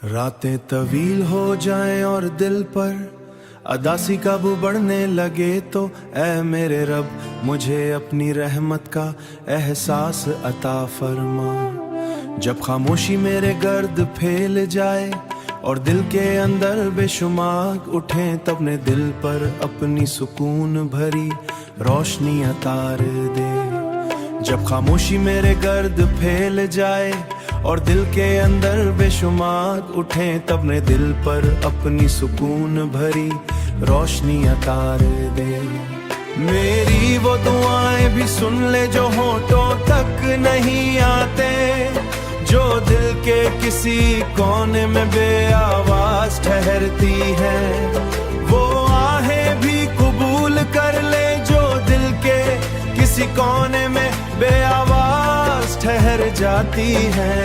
रातें तवील हो जाएं और दिल पर अदासी काबू बढ़ने लगे तो ऐ मेरे रब मुझे अपनी रहमत का एहसास अता फरमा। जब खामोशी मेरे गर्द फैल जाए और दिल के अंदर बेशुमार उठे तब ने दिल पर अपनी सुकून भरी रोशनी अतार दे। जब खामोशी मेरे गर्द फैल जाए और दिल के अंदर बेशुमार उठे तब ने दिल पर अपनी सुकून भरी रोशनी अतार दे। मेरी वो दुआएं भी सुन ले जो होठों तक नहीं आते, जो दिल के किसी कोने में बेआवाज ठहरती है। वो आहें भी कबूल कर ले जो दिल के किसी कोने में बेआवाज ठहर जाती है।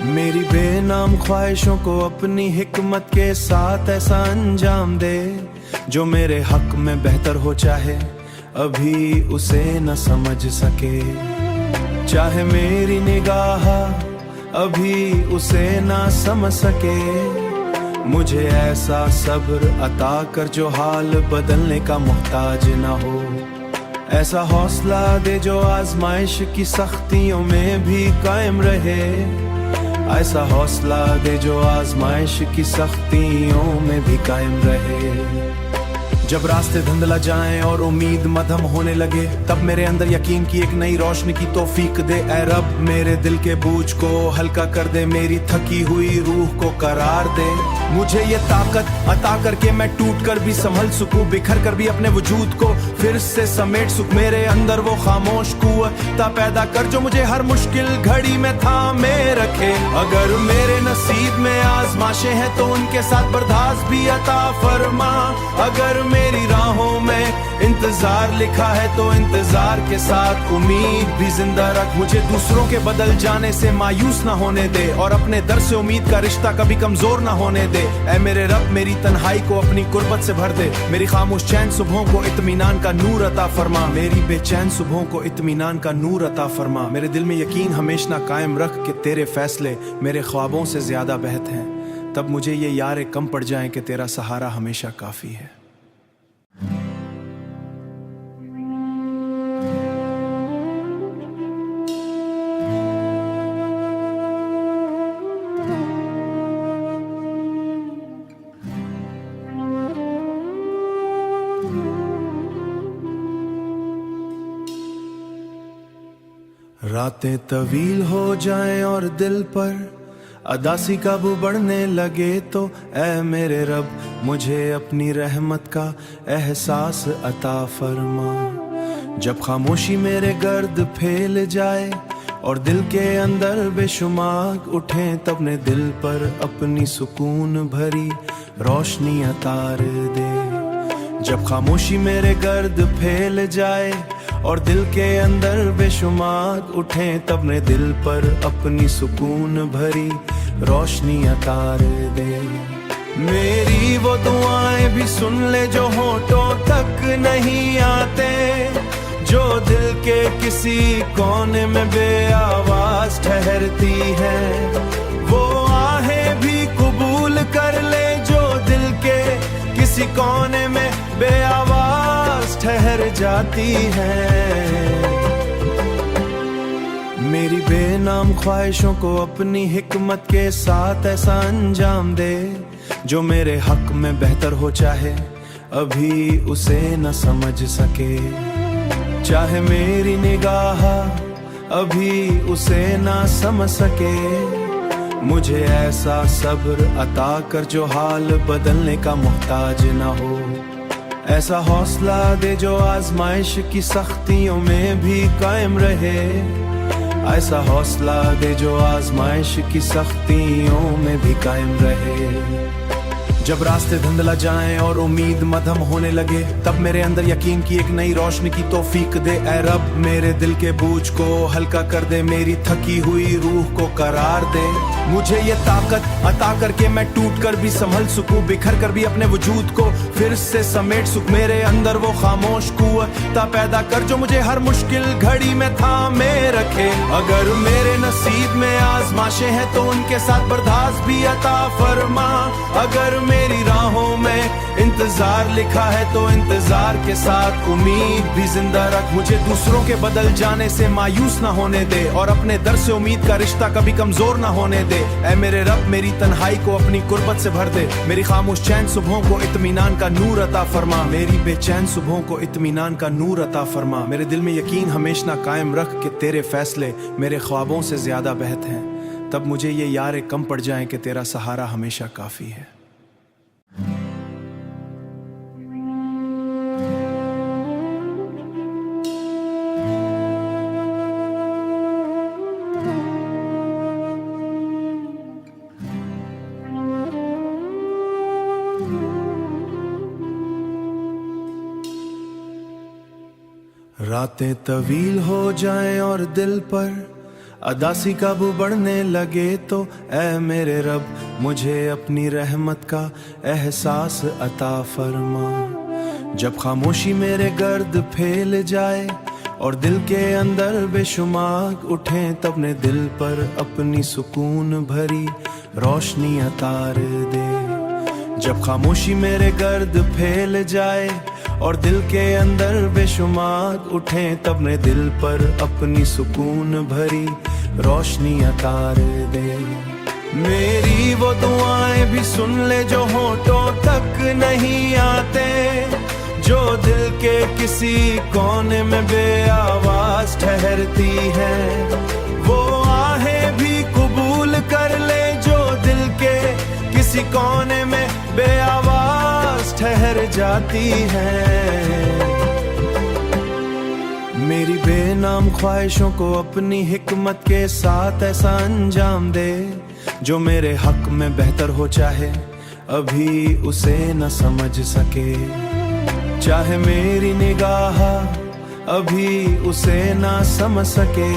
मेरी बेनाम ख्वाहिशों को अपनी हिकमत के साथ ऐसा अंजाम दे जो मेरे हक में बेहतर हो, चाहे अभी उसे न समझ सके। चाहे मेरी निगाह अभी उसे ना समझ सके। मुझे ऐसा सब्र अता कर जो हाल बदलने का मोहताज ना हो। ऐसा हौसला दे जो आजमाइश की सख्तियों में भी कायम रहे। ऐसा हौसला दे जो आजमाइश की सख्तियों में भी कायम रहे। जब रास्ते धुंधला जाएं और उम्मीद मध्यम होने लगे तब मेरे अंदर यकीन की एक नई रोशनी की तौफीक दे। ऐ रब मेरे दिल के बोझ को हल्का कर दे, मेरी थकी हुई रूह को करार दे। मुझे ये ताकत अता करके मैं टूट कर भी संभल सकूं, बिखर कर भी अपने वजूद को फिर से समेट सकूं। मेरे अंदर वो खामोश कुव्वत पैदा कर जो मुझे हर मुश्किल घड़ी में थामे रखे। अगर मेरे नसीब में आजमाइशें हैं तो उनके साथ बर्दाश्त भी अता फरमा। अगर मेरी राहों में इंतजार लिखा है तो इंतजार के साथ उम्मीद भी जिंदा रख। मुझे दूसरों के बदल जाने से मायूस ना होने दे और अपने दर से उम्मीद का रिश्ता कभी कमजोर ना होने दे। ऐ मेरे रब मेरी तन्हाई को अपनी कुर्बत से भर दे। मेरी खामोश चैन सुबहों को इत्मीनान का नूर अता फरमा। मेरी बेचैन सुबहों को इत्मीनान का नूर अता फरमा। मेरे दिल में यकीन हमेशा कायम रख कि तेरे फैसले मेरे ख्वाबों से ज्यादा बेहतर हैं। तब मुझे ये यारें कम पड़ जाएं कि तेरा सहारा हमेशा काफी है। रातें तवील हो जाएं और दिल पर अदासी काबू बढ़ने लगे तो ऐ मेरे रब मुझे अपनी रहमत का एहसास अता फरमा। जब खामोशी मेरे गर्द फैल जाए और दिल के अंदर बेशुमार उठे तब ने दिल पर अपनी सुकून भरी रोशनी अतार दे। जब खामोशी मेरे गर्द फैल जाए और दिल के अंदर बेशुमार उठे तब ने दिल पर अपनी सुकून भरी रोशनी अतार दे। मेरी वो दुआएं भी सुन ले जो होठों तक नहीं आते, जो दिल के किसी कोने में बेआवाज ठहरती है। वो आहें भी कबूल कर ले जो दिल के किसी कोने में बेआवाज ठहर जाती है। मेरी बेनाम ख्वाहिशों को अपनी हिकमत के साथ ऐसा अंजाम दे जो मेरे हक में बेहतर हो, चाहे अभी उसे न समझ सके। चाहे मेरी निगाह अभी उसे ना समझ सके। मुझे ऐसा सब्र अता कर जो हाल बदलने का मोहताज ना हो। ऐसा हौसला दे जो आजमाइश की सख्तियों में भी कायम रहे। ऐसा हौसला दे जो आजमाइश की सख्तियों में भी कायम रहे। जब रास्ते धुंधला जाएं और उम्मीद मध्यम होने लगे, तब मेरे अंदर यकीन की एक नई रोशनी की तौफीक दे। ऐ रब मेरे दिल के बोझ को हल्का कर दे, मेरी थकी हुई रूह को करार दे। मुझे ये ताकत अता करके मैं टूट कर भी संभल सकूं, बिखर कर भी अपने वजूद को फिर से समेट सकूं। मेरे अंदर वो खामोश कुव्वत पैदा कर जो मुझे हर मुश्किल घड़ी में थामे रखे। अगर मेरे नसीब में आजमाइशें हैं तो उनके साथ बर्दाश्त भी अता फरमा। अगर मेरी राहों में इंतजार लिखा है तो इंतजार के साथ उम्मीद भी जिंदा रख। मुझे दूसरों के बदल जाने से मायूस ना होने दे और अपने दर से उम्मीद का रिश्ता कभी कमजोर ना होने दे। ऐ मेरे रब मेरी तन्हाई को अपनी कुर्बत से भर दे, मेरी खामोश चैन सुबहों को इत्मीनान का नूर अता फरमा। मेरी बेचैन सुबहों को इत्मीनान का नूर अता फरमा। मेरे दिल में यकीन हमेशा कायम रख कि तेरे फैसले मेरे ख्वाबों से ज्यादा बेहतर हैं। तब मुझे ये यार कम पड़ जाएं कि तेरा सहारा हमेशा काफी है। रातें तवील हो जाएं और दिल पर अदासी काबू बढ़ने लगे तो ऐ मेरे रब मुझे अपनी रहमत का एहसास अता फरमा। जब खामोशी मेरे गर्द फैल जाए और दिल के अंदर बेशुमार उठे, तब ने दिल पर अपनी सुकून भरी रोशनी अतार दे। जब खामोशी मेरे गर्द फैल जाए और दिल के अंदर बेशुमार उठे, तब ने दिल पर अपनी सुकून भरी रोशनी अतार दे। मेरी वो दुआएं भी सुन ले जो होठों तक नहीं आते, जो दिल के किसी कोने में बेआवाज ठहरती है। वो आहें भी कबूल कर ले जो दिल के किसी कोने में बेआवाज ठहर जाती है। मेरी बेनाम ख्वाहिशों को अपनी हिकमत के साथ ऐसा अंजाम दे जो मेरे हक में बेहतर हो, चाहे अभी उसे न समझ सके। चाहे मेरी निगाह अभी उसे ना समझ सके।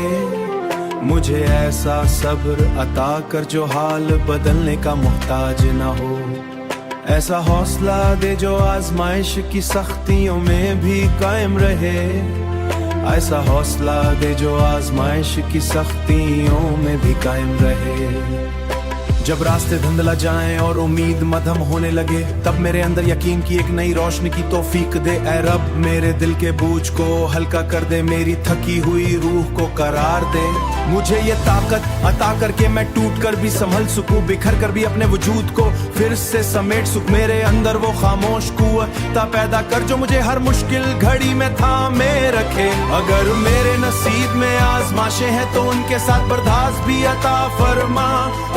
मुझे ऐसा सब्र अता कर जो हाल बदलने का मोहताज ना हो। ऐसा हौसला दे जो आजमाइश की सख्तियों में भी कायम रहे। ऐसा हौसला दे जो आजमाइश की सख्तियों में भी कायम रहे। जब रास्ते धुंधला जाएं और उम्मीद मध्यम होने लगे, तब मेरे अंदर यकीन की एक नई रोशनी की तौफीक दे। ऐ रब मेरे दिल के बोझ को हल्का कर दे, मेरी थकी हुई रूह को करार दे। मुझे ये ताकत अता करके मैं टूट कर भी संभल सकूं, बिखर कर भी अपने वजूद को फिर से समेट सकूं। मेरे अंदर वो खामोश कुव्वत पैदा कर जो मुझे हर मुश्किल घड़ी में थामे रखे। अगर मेरे नसीब में आजमाइशें हैं तो उनके साथ बर्दाश्त भी अता फरमा।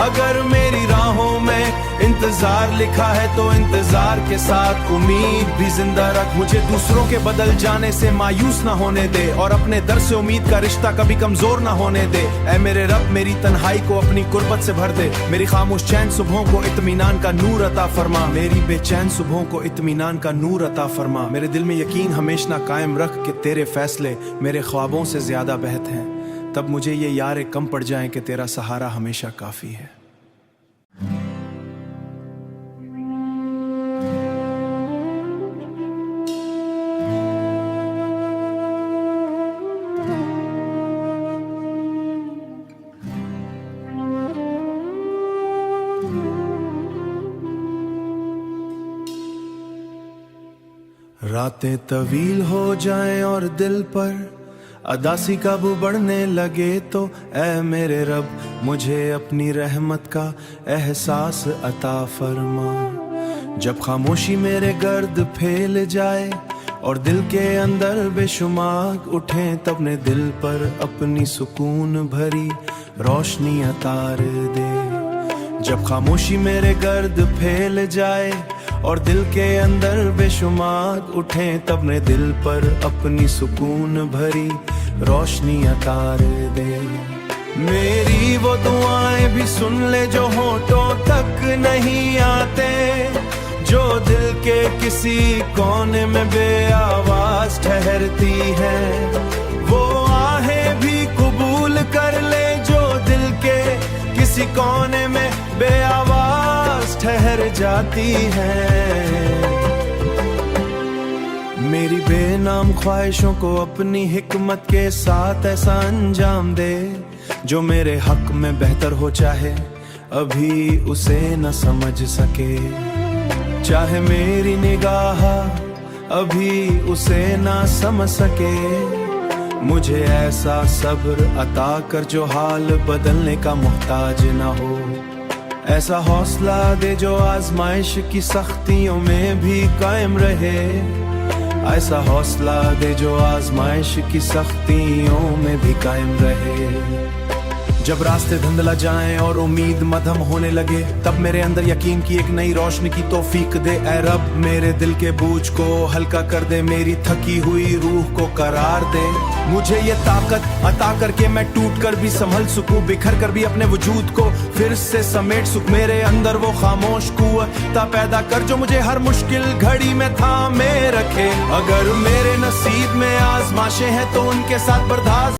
अगर मेरी राहों में इंतजार लिखा है तो इंतजार के साथ उम्मीद भी जिंदा रख। मुझे दूसरों के बदल जाने से मायूस ना होने दे और अपने दर से उम्मीद का रिश्ता कभी कमजोर ना होने दे। ऐ मेरे रब मेरी तन्हाई को अपनी कुर्बत से भर दे, मेरी खामोश चैन सुबहों को इत्मीनान का नूर अता फरमा। मेरी बेचैन सुबहों को इत्मीनान का नूर अता फरमा। मेरे दिल में यकीन हमेशा कायम रख कि तेरे फैसले मेरे ख्वाबों से ज्यादा बेहतर हैं। तब मुझे ये यार कम पड़ जाएं कि तेरा सहारा हमेशा काफी है। रातें तवील हो जाएं और दिल पर अदासी काबू बढ़ने लगे तो ऐ मेरे रब मुझे अपनी रहमत का एहसास अता फरमा। जब खामोशी मेरे गर्द फैल जाए और दिल के अंदर बेशुमार उठे, तब ने दिल पर अपनी सुकून भरी रोशनी अतार दे। जब खामोशी मेरे गर्द फैल जाए और दिल के अंदर बेशुमार उठे, तब ने दिल पर अपनी सुकून भरी रोशनी अतार दे। मेरी वो दुआएं भी सुन ले जो होठों तक नहीं आते, जो दिल के किसी कोने में बेआवाज ठहरती है। वो आहें भी कबूल कर ले जो दिल के किसी कोने में बेआवाज ठहर जाती है। मेरी बेनाम ख्वाहिशों को अपनी हिकमत के साथ ऐसा अंजाम दे जो मेरे हक में बेहतर हो, चाहे अभी उसे न समझ सके। चाहे मेरी निगाह अभी उसे ना समझ सके। मुझे ऐसा सब्र अता कर जो हाल बदलने का मोहताज ना हो। ऐसा हौसला दे जो आजमाइश की सख्तियों में भी कायम रहे। ऐसा हौसला दे जो आजमाइश की सख्तियों में भी कायम रहे। जब रास्ते धुंधला जाएं और उम्मीद मध्यम होने लगे, तब मेरे अंदर यकीन की एक नई रोशनी की तौफीक दे। ऐ रब मेरे दिल के बोझ को हल्का कर दे, मेरी थकी हुई रूह को करार दे। मुझे ये ताकत अता करके मैं टूट कर भी संभल सकूं, बिखर कर भी अपने वजूद को फिर से समेट सकूं। मेरे अंदर वो खामोश कुव्वत पैदा कर जो मुझे हर मुश्किल घड़ी में थामे रखे। अगर मेरे नसीब में आजमाइशें हैं तो उनके साथ बर्दाश्त